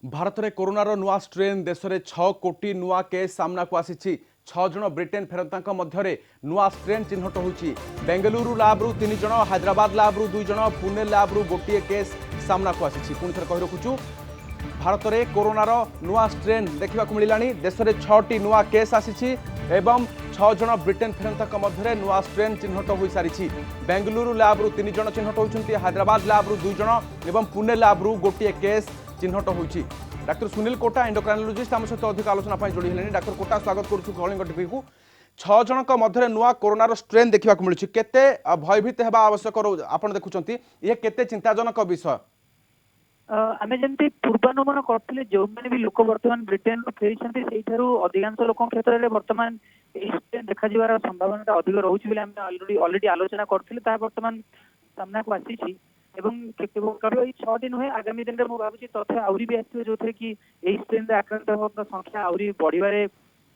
भारत में कोरोनार नुआ स्ट्रेन देश में 6 कोटी नुआ केस सामना को आसी 6 जन ब्रिटेन फेरंता मध्य नुआ स्ट्रेन चिन्हट होती बेंगलुरु लैब्रु 3 जन हैदराबाद लैब्रु 2 जन पुणे लैब्रु गोटे केस सामना को आसी पुणी थे कही रखुचु भारत में कोरोनार नुआ स्ट्रेन देखा मिलला देश में 6टी नुआ केस आसी एवं 6 जन ब्रिटेन फेरंता मध्य नुआ स्ट्रेन चिन्हट हो सारी बेंगलुरु लैब्रु 3 जन चिन्हट होती हैदराबाद लैब्रु 2 जन एवं पुणे लैब्रु गोटे केस चिन्हट होती। डाक्टर सुनील कोटा एंडोक्राइनोलॉजिस्ट आम सहित अधिक आलोचना जोड़ी हेलेनी। डाक्टर कोटा स्वागत करुछु कलिंग टीवी को। 6 जन मध्य नुआ कोरोनार स्ट्रेन देखा मिलूँ केते भयभीत होगा आवश्यक आपड़ देखुं ये केते चिंताजनक विषय आम जमी पूर्वानुमान करते जो मैंने भी लोक बर्तमान ब्रिटेन फेरी अधिकांश लोक क्षेत्र में बर्तमान देखा संभावना अधिक रोचे अलरेडी आलोचना करते बर्तमान सामना को आसी केवल ये 6 दिन हुए आगामी दिन में मुझे भावी तथ्य आहरी भी आसो जो थे कि यही स्ट्रेन आक्रांत होगा संख्या आहरी बढ़वे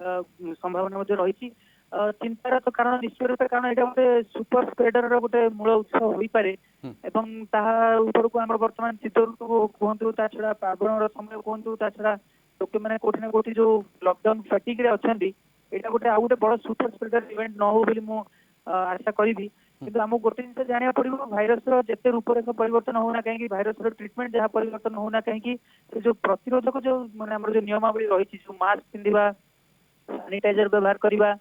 संभावना रही चिंतार तो कारण निश्चय रूप कारण यहाँ गोटे सुपर स्प्रेडर गोटे मूल उत्स हो पारे को आम बर्तमान शीत ऋतु कहतु छड़ा पार्वण समय कहतु छड़ा लोक मैंने कौटी ना कौटी जो लकडाउन फैटिक अच्छा यहाँ गोटे आउ गोटे बड़ सुपर स्प्रेडर इवेंट न हो आशा करी किंतु आमको गोटे जिन जाना पड़ो भाइरस जिते रूपरेख परिवर्तन होना कहीं भाइरस ट्रिटमेंट जहाँ परिवर्तन होना कहीं जो प्रतिरोधक जो माने जो नियमावली रही जो मास्क पिंधा सानिटाइजर व्यवहार करवा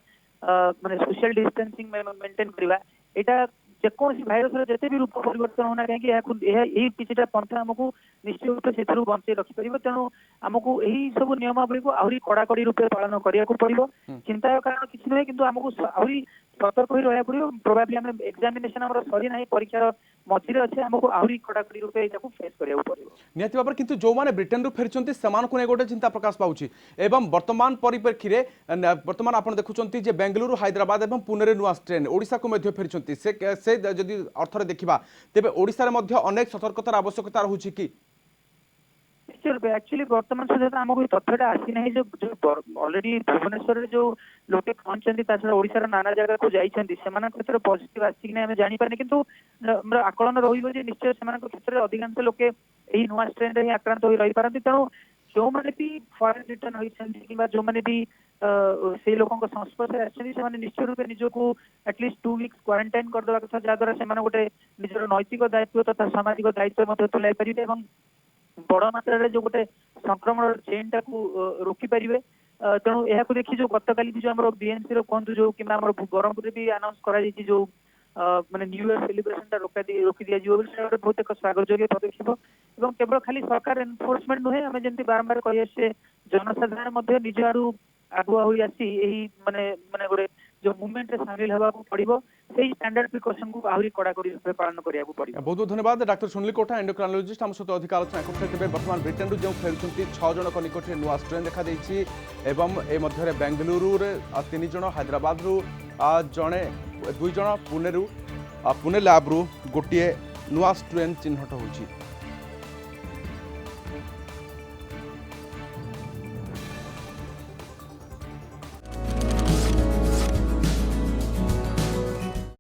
माने सोशल डिस्टेंसिंग मेंटेन करवा यहाँ जेकोसी भाइरस जिते भी रूप परिवर्तन होना कहीं किसी पंथा आमको निश्चित रूप से बंचे रखिपर तेणु आमको यही सब नियमावली को आहरी कड़ाकड़ी रूप पालन करा पड़ो चिंतार कारण किसी नुहे कि आमको आहरी सतर्क हो रहा पड़ो प्रोबाब्ली आम एग्जामिनेशन आम सरी ना परीक्षार मझे अच्छे आमको आहरी कड़ाकड़ी रूप फेस करा पड़ो निहत भाव किंतु जो मैंने ब्रिटेन फेरी से गोटे चिंता प्रकाश पाऊँ एवं वर्तमान परिप्रेक्षी वर्तमान आप देखुं बेंगलुरु हैदराबाद और पुणे नुआ स्ट्रेन ओडिशा को फेरी से जदि अर्थरे देखा तेज ओडिशा रे अनेक सतर्कतार आवश्यकता रही कि एक्चुअली वर्तमान सुधा आमको तथ्यटा आसी ना जो अलरेडी भुवनेश्वर जो लोके पहुंचती ओडिशार नाना जगह को जाती क्षेत्र पॉजिटिव आसिक जापारे कि आकलन रही निश्चय से क्षेत्र में अधिकांश लोके यही नुआ स्ट्रेन ही आक्रांत हो रही पारती तेणु जो मैंने भी फॉरेन रिटर्न होती जो मैंने भी से लोकों संस्पर्श आसने निश्चय रूप निजको एटलिस्ट 2 वीक्स क्वारंटाइन करदे कथा जहाद्वारा से गोटे निजर नैतिक दायित्व तथा सामाजिक दायित्व तुलाई पारे बड़ मात्रा जो गोटे संक्रमण चेन टाक रोकीपारे तेणु यह देखिए जो गतकाली जो आम बीएनसी कहतु जो कि ब्रह्मपुर भी अनाउंस कर जो माने न्यू इयर सेलिब्रेशन रोकी दिया गोटे बहुत एक स्वागत योग्य पदक्षेप और केवल खाली सरकार एनफोर्समेंट नुहे आम जमी बारंबार कही आसे जनसाधारण निज आड़ू आगुआ हो माने माने गोटे जो मूवमेंट रे शामिल होगा पड़ो से स्टैंडर्ड प्रिकॉशन को आहरी कड़ाकड़ी रूप पालन करा पड़ो। बहुत बहुत धन्यवाद डाक्टर सुनील कोटा एंडोक्राइनोलॉजिस्ट आम सहित अधिक आलोचना करते वर्तमान ब्रिटेन जो फेरुंट 6 जन निकट में नुआ स्ट्रेन देखा एवं ए मध्य बेंगलुरु 3 जन हैदराबाद जड़े 2 जन पुणे लैब्रु गोटे नुआ स्ट्रेन चिन्हट होती।